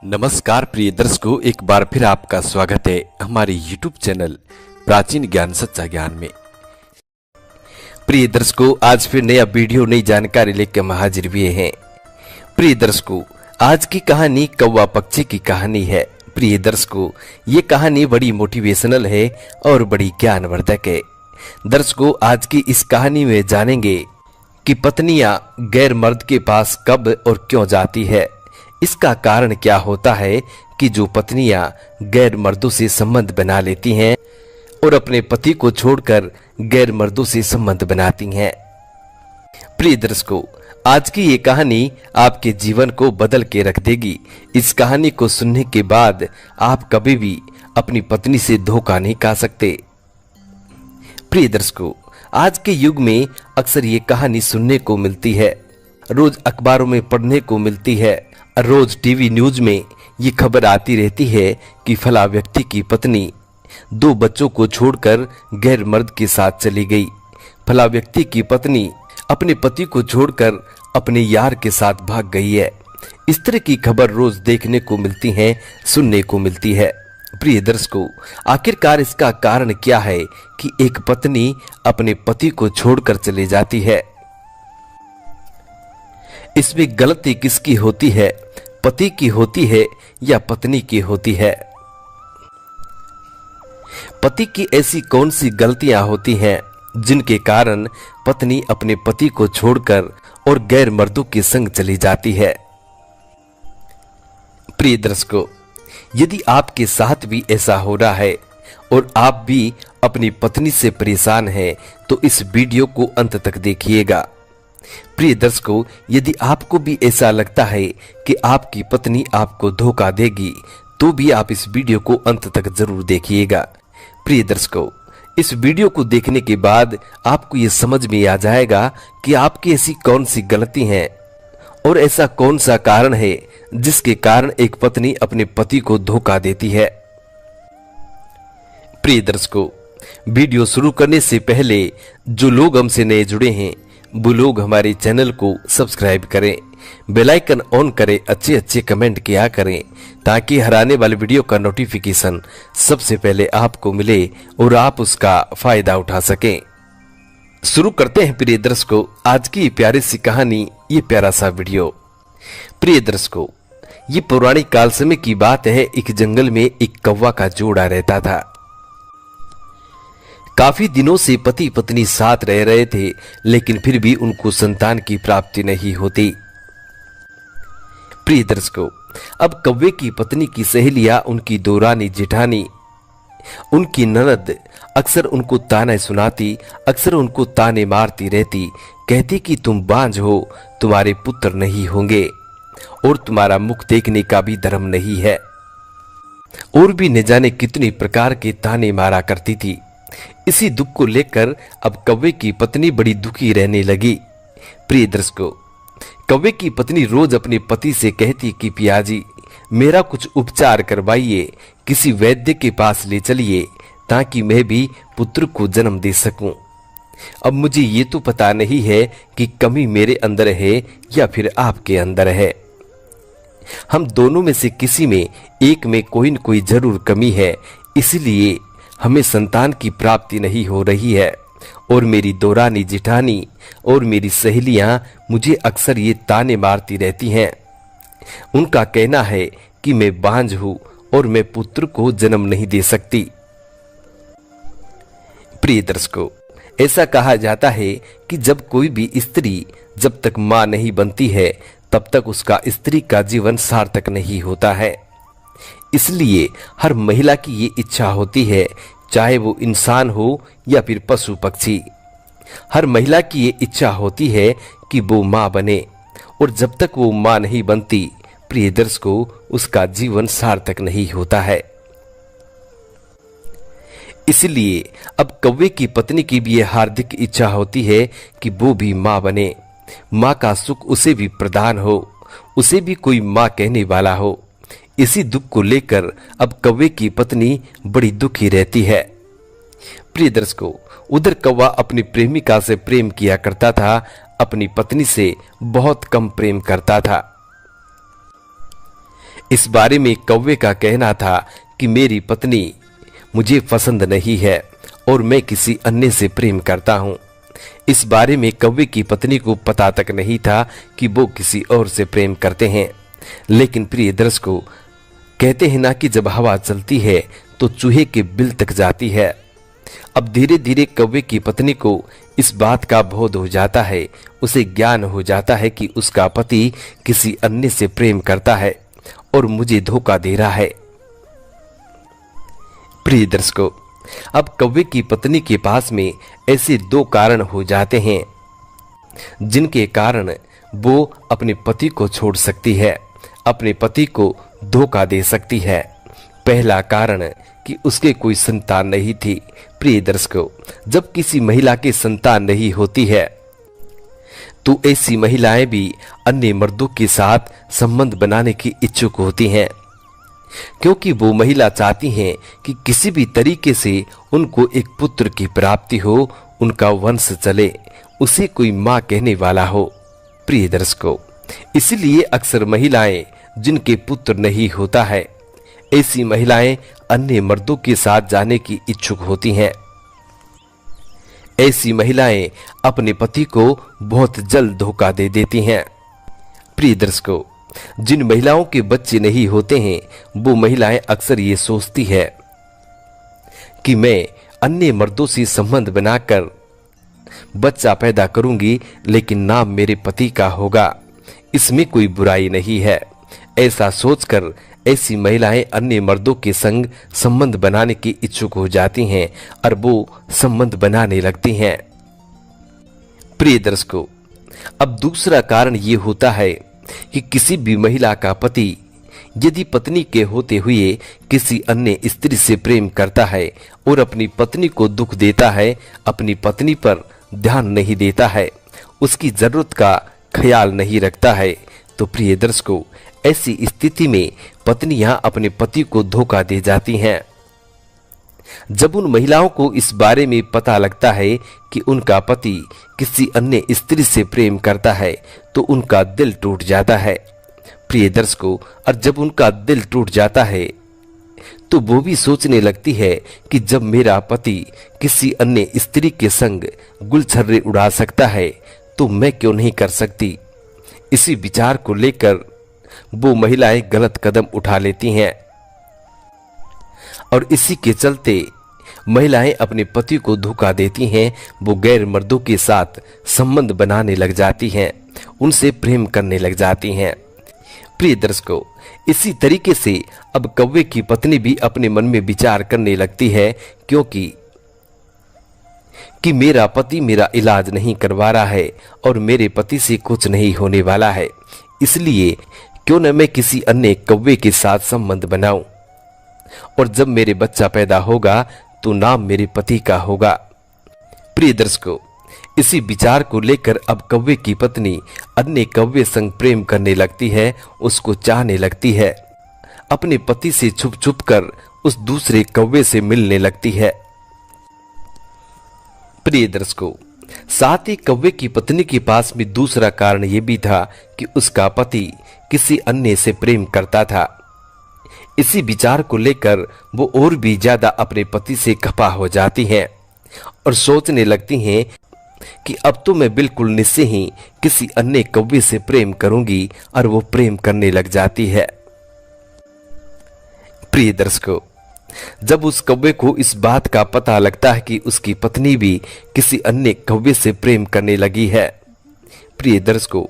नमस्कार प्रिय दर्शकों, एक बार फिर आपका स्वागत है हमारे YouTube चैनल प्राचीन ज्ञान सच्चा ज्ञान में। प्रिय दर्शकों, आज फिर नया वीडियो नई जानकारी लेकर हम हाजिर हुए हैं। प्रिय दर्शकों, आज की कहानी कौवा पक्षी की कहानी है। प्रिय दर्शकों, ये कहानी बड़ी मोटिवेशनल है और बड़ी ज्ञानवर्धक है। दर्शकों, आज की इस कहानी में जानेंगे कि पत्नियां गैर मर्द के पास कब और क्यों जाती है। इसका कारण क्या होता है कि जो पत्नियां गैर मर्दों से संबंध बना लेती हैं और अपने पति को छोड़कर गैर मर्दों से संबंध बनाती हैं। प्रिय दर्शकों, आज की ये कहानी आपके जीवन को बदल के रख देगी। इस कहानी को सुनने के बाद आप कभी भी अपनी पत्नी से धोखा नहीं खा सकते। प्रिय दर्शकों, आज के युग में अक्सर ये कहानी सुनने को मिलती है, रोज अखबारों में पढ़ने को मिलती है, रोज टीवी न्यूज में ये खबर आती रहती है कि फला व्यक्ति की पत्नी 2 बच्चों को छोड़कर गैर मर्द के साथ चली गई। फला व्यक्ति की पत्नी अपने पति को छोड़कर अपने यार के साथ भाग गई है। इस तरह की खबर रोज देखने को मिलती है, सुनने को मिलती है। प्रिय दर्शकों, आखिरकार इसका कारण क्या है कि एक पत्नी अपने पति को छोड़कर चली जाती है? इसमें गलती किसकी होती है? पति की होती है या पत्नी की होती है? पति की ऐसी कौन सी गलतियां होती हैं जिनके कारण पत्नी अपने पति को छोड़कर और गैर मर्दों के संग चली जाती है? प्रिय दर्शकों, यदि आपके साथ भी ऐसा हो रहा है और आप भी अपनी पत्नी से परेशान हैं, तो इस वीडियो को अंत तक देखिएगा। प्रिय दर्शकों, यदि आपको भी ऐसा लगता है कि आपकी पत्नी आपको धोखा देगी, तो भी आप इस वीडियो को अंत तक जरूर देखिएगा। प्रिय दर्शकों, इस वीडियो को देखने के बाद आपको ये समझ में आ जाएगा कि आपकी ऐसी कौन सी गलती है और ऐसा कौन सा कारण है जिसके कारण एक पत्नी अपने पति को धोखा देती है। प्रिय दर्शकों, वीडियो शुरू करने से पहले जो लोग हमसे नए जुड़े हैं वो लोग हमारे चैनल को सब्सक्राइब करें, बेल आइकन ऑन करें, अच्छे कमेंट किया करें ताकि हर आने वाले वीडियो का नोटिफिकेशन सबसे पहले आपको मिले और आप उसका फायदा उठा सकें। शुरू करते हैं प्रिय दर्शकों आज की प्यारी सी कहानी, ये प्यारा सा वीडियो। प्रिय दर्शकों, ये पौराणिक काल समय की बात है। एक जंगल में एक कौवा का जोड़ा रहता था। काफी दिनों से पति पत्नी साथ रह रहे थे, लेकिन फिर भी उनको संतान की प्राप्ति नहीं होती। प्रिय दर्शकों, अब कौवे की पत्नी की सहेलियां, उनकी दौरानी जेठानी, उनकी ननद अक्सर उनको ताने सुनाती, अक्सर उनको ताने मारती रहती, कहती कि तुम बांझ हो, तुम्हारे पुत्र नहीं होंगे और तुम्हारा मुख देखने का भी धर्म नहीं है। और भी न जाने कितनी प्रकार के ताने मारा करती थी। इसी दुख को लेकर अब कौवे की पत्नी बड़ी दुखी रहने लगी। प्रिय दर्शकों, कौवे की पत्नी रोज अपने पति से कहती कि पियाजी, मेरा कुछ उपचार करवाइए, किसी वैद्य के पास ले चलिए ताकि मैं भी पुत्र को जन्म दे सकूं। अब मुझे ये तो पता नहीं है कि कमी मेरे अंदर है या फिर आपके अंदर है। हम दोनों में से किसी में एक में कोई न कोई जरूर कमी है, इसलिए हमें संतान की प्राप्ति नहीं हो रही है और मेरी दौरानी जिठानी और मेरी सहेलियां मुझे अक्सर ये ताने मारती रहती हैं। उनका कहना है कि मैं बांझ हूं और मैं पुत्र को जन्म नहीं दे सकती। प्रिय दर्शकों, ऐसा कहा जाता है कि जब कोई भी स्त्री जब तक मां नहीं बनती है, तब तक उसका स्त्री का जीवन सार्थक नहीं होता है। इसलिए हर महिला की ये इच्छा होती है, चाहे वो इंसान हो या फिर पशु पक्षी, हर महिला की ये इच्छा होती है कि वो मां बने, और जब तक वो मां नहीं बनती, प्रिय दर्शकों, उसका जीवन सार्थक नहीं होता है। इसलिए अब कौवे की पत्नी की भी ये हार्दिक इच्छा होती है कि वो भी मां बने, मां का सुख उसे भी प्रदान हो, उसे भी कोई मां कहने वाला हो। इसी दुख को लेकर अब कौवे की पत्नी बड़ी दुखी रहती है। प्रिय दर्शकों, उधर कौवा अपनी प्रेमिका से प्रेम किया करता था, अपनी पत्नी से बहुत कम प्रेम करता था। इस बारे में कौवे का कहना था कि मेरी पत्नी मुझे पसंद नहीं है और मैं किसी अन्य से प्रेम करता हूं। इस बारे में कौवे की पत्नी को पता तक नहीं था कि वो किसी और से प्रेम करते हैं। लेकिन प्रिय दर्शकों, कहते हैं ना कि जब हवा चलती है तो चूहे के बिल तक जाती है। अब धीरे धीरे कौवे की पत्नी को इस बात का बोध हो जाता है, उसे ज्ञान हो जाता है कि उसका पति किसी अन्य से प्रेम करता है और मुझे धोखा दे रहा है। प्रिय दर्शकों, अब कौवे की पत्नी के पास में ऐसे दो कारण हो जाते हैं जिनके कारण वो अपने पति को छोड़ सकती है, अपने पति को धोखा दे सकती है। पहला कारण कि उसके कोई संतान नहीं थी। प्रिय दर्शकों, जब किसी महिला की संतान नहीं होती है तो ऐसी महिलाएं भी अन्य मर्दों के साथ संबंध बनाने की इच्छुक होती हैं, क्योंकि वो महिला चाहती हैं कि किसी भी तरीके से उनको एक पुत्र की प्राप्ति हो, उनका वंश चले, उसे कोई मां कहने वाला हो। प्रिय दर्शकों, इसलिए अक्सर महिलाएं जिनके पुत्र नहीं होता है, ऐसी महिलाएं अन्य मर्दों के साथ जाने की इच्छुक होती हैं। ऐसी महिलाएं अपने पति को बहुत जल्द धोखा दे देती हैं। प्रिय दर्शकों, जिन महिलाओं के बच्चे नहीं होते हैं वो महिलाएं अक्सर ये सोचती है कि मैं अन्य मर्दों से संबंध बनाकर बच्चा पैदा करूंगी, लेकिन नाम मेरे पति का होगा, इसमें कोई बुराई नहीं है। ऐसा सोचकर ऐसी महिलाएं अन्य मर्दों के संग संबंध बनाने की इच्छुक हो जाती हैं और वो संबंध बनाने लगती हैं। प्रिय दर्शकों, अब दूसरा कारण ये होता है कि किसी भी महिला का पति यदि पत्नी के होते हुए किसी अन्य स्त्री से प्रेम करता है और अपनी पत्नी को दुख देता है, अपनी पत्नी पर ध्यान नहीं देता है, उसकी जरूरत का ख्याल नहीं रखता है, तो प्रिय दर्शकों, ऐसी स्थिति में पत्नियां अपने पति को धोखा दे जाती हैं। जब उन महिलाओं को इस बारे में पता लगता है कि उनका पति किसी अन्य स्त्री से प्रेम करता है तो उनका दिल टूट जाता है। प्रिय दर्शकों, और जब उनका दिल टूट जाता है तो वो भी सोचने लगती है कि जब मेरा पति किसी अन्य स्त्री के संग गुलछर्रे उड़ा सकता है तो मैं क्यों नहीं कर सकती। इसी विचार को लेकर वो महिलाएं गलत कदम उठा लेती हैं और इसी के चलते महिलाएं अपने पति को धोखा देती हैं। वो गैर मर्दों के साथ संबंध बनाने लग जाती हैं, उनसे प्रेम करने लग जाती हैं। प्रिय दर्शकों, इसी तरीके से अब कौवे की पत्नी भी अपने मन में विचार करने लगती है क्योंकि मेरा पति मेरा इलाज नहीं करवा रहा है और मेरे पति से कुछ नहीं होने वाला है, इसलिए क्यों न मैं किसी अन्य कौवे के साथ संबंध बनाऊं और जब मेरे बच्चा पैदा होगा तो नाम मेरे पति का होगा। प्रिय दर्शकों, इसी विचार को लेकर अब कौवे की पत्नी अन्य कौवे संग प्रेम करने लगती है, उसको चाहने लगती है, अपने पति से छुप छुप कर उस दूसरे कौवे से मिलने लगती है। प्रिय दर्शकों, साथ ही कौवे की पत्नी के पास में दूसरा कारण यह भी था कि उसका पति किसी अन्य से प्रेम करता था। इसी विचार को लेकर वो और भी ज्यादा अपने पति से खफा हो जाती हैं और सोचने लगती हैं कि अब तो मैं बिल्कुल निश्चय ही किसी अन्य कौवे से प्रेम करूंगी और वो प्रेम करने लग जाती है। प्रिय दर्शकों, जब उस कौवे को इस बात का पता लगता है कि उसकी पत्नी भी किसी अन्य कौवे से प्रेम करने लगी है, प्रिय दर्शकों,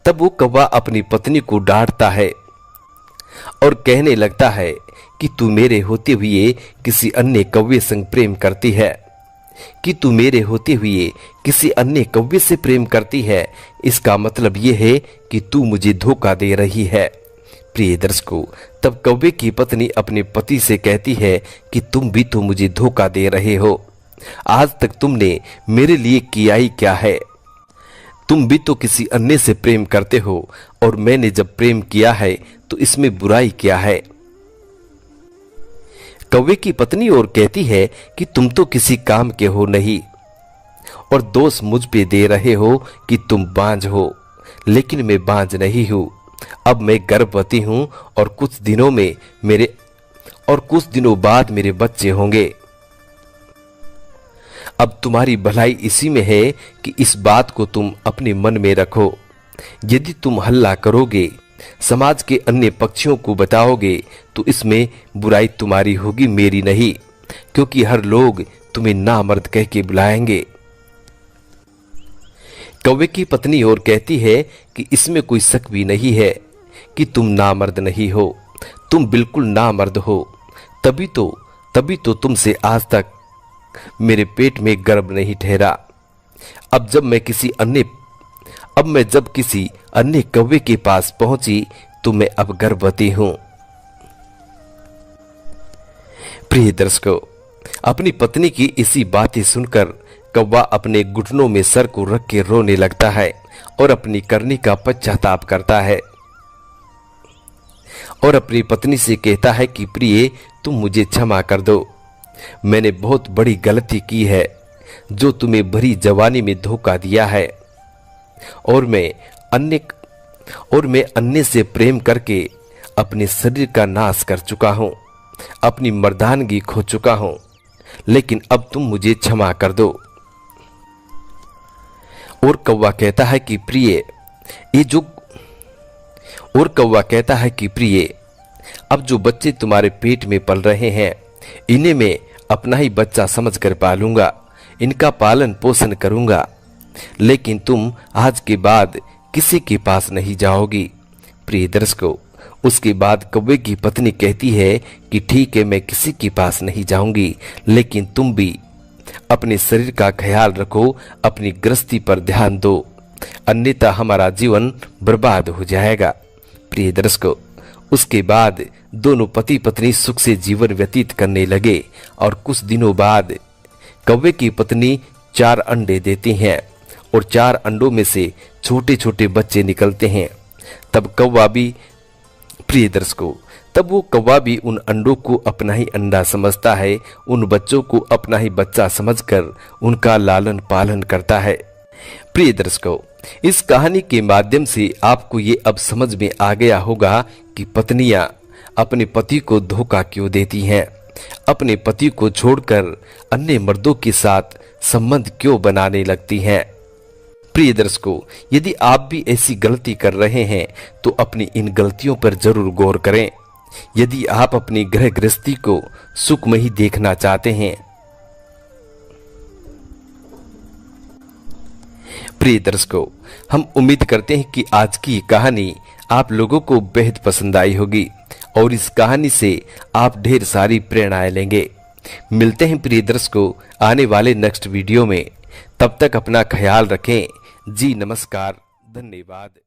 तब वो कौवा अपनी पत्नी को डांटता है और कहने लगता है कि तू मेरे होते हुए किसी अन्य कौवे संग प्रेम करती है, कि तू मेरे होते हुए किसी अन्य कौवे से प्रेम करती है, इसका मतलब यह है कि तू मुझे धोखा दे रही है। प्रिय दर्शकों, तब कौवे की पत्नी अपने पति से कहती है कि तुम भी तो मुझे धोखा दे रहे हो, आज तक तुमने मेरे लिए किया ही क्या है, तुम भी तो किसी अन्य से प्रेम करते हो और मैंने जब प्रेम किया है तो इसमें बुराई क्या है। कौवे की पत्नी और कहती है कि तुम तो किसी काम के हो नहीं और दोष मुझ पे दे रहे हो कि तुम बांझ हो, लेकिन मैं बांझ नहीं हूं, अब मैं गर्भवती हूं और कुछ दिनों बाद मेरे बच्चे होंगे। अब तुम्हारी भलाई इसी में है कि इस बात को तुम अपने मन में रखो। यदि तुम हल्ला करोगे, समाज के अन्य पक्षियों को बताओगे, तो इसमें बुराई तुम्हारी होगी, मेरी नहीं, क्योंकि हर लोग तुम्हें नामर्द कह के बुलाएंगे। कौवे की पत्नी और कहती है कि इसमें कोई शक भी नहीं है कि तुम नामर्द नहीं हो, तुम बिल्कुल नामर्द हो। तभी तो तुमसे आज तक मेरे पेट में गर्भ नहीं ठहरा। अब मैं जब किसी अन्य कौवे के पास पहुंची तो मैं अब गर्भवती हूं। प्रिय दर्शकों, अपनी पत्नी की इसी बातें सुनकर कौवा अपने घुटनों में सर को रख के रोने लगता है और अपनी करनी का पश्चाताप करता है और अपनी पत्नी से कहता है कि प्रिय, तुम मुझे क्षमा कर दो। मैंने बहुत बड़ी गलती की है जो तुम्हें भरी जवानी में धोखा दिया है, और मैं अन्य से प्रेम करके अपने शरीर का नाश कर चुका हूं, अपनी मर्दानगी खो चुका हूं, लेकिन अब तुम मुझे क्षमा कर दो। और कौवा कहता है कि प्रिय, अब जो बच्चे तुम्हारे पेट में पल रहे हैं, इन्हें मैं अपना ही बच्चा समझकर पालूंगा, इनका पालन पोषण करूंगा, लेकिन तुम आज के बाद किसी के पास नहीं जाओगी। प्रिय दर्शकों, उसके बाद कौवे की पत्नी कहती है कि ठीक है, मैं किसी के पास नहीं जाऊंगी, लेकिन तुम भी अपने शरीर का ख्याल रखो, अपनी गृहस्थी पर ध्यान दो, अन्यथा हमारा जीवन बर्बाद हो जाएगा। प्रिय दर्शकों, उसके बाद दोनों पति पत्नी सुख से जीवन व्यतीत करने लगे और कुछ दिनों बाद कौवे की पत्नी 4 अंडे देती हैं और 4 अंडों में से छोटे छोटे बच्चे निकलते हैं। तब वो कौवा भी उन अंडों को अपना ही अंडा समझता है, उन बच्चों को अपना ही बच्चा समझकर उनका लालन पालन करता है। प्रिय दर्शकों, इस कहानी के माध्यम से आपको ये अब समझ में आ गया होगा कि पत्नियां अपने पति को धोखा क्यों देती हैं, अपने पति को छोड़कर अन्य मर्दों के साथ संबंध क्यों बनाने लगती हैं। प्रिय दर्शकों, यदि आप भी ऐसी गलती कर रहे हैं तो अपनी इन गलतियों पर जरूर गौर करें। यदि आप अपनी गृह गृहस्थी को सुखमयी देखना चाहते हैं। प्रिय दर्शकों, हम उम्मीद करते हैं कि आज की कहानी आप लोगों को बेहद पसंद आई होगी और इस कहानी से आप ढेर सारी प्रेरणाएं लेंगे। मिलते हैं प्रिय दर्शकों आने वाले नेक्स्ट वीडियो में। तब तक अपना ख्याल रखें। जी नमस्कार, धन्यवाद।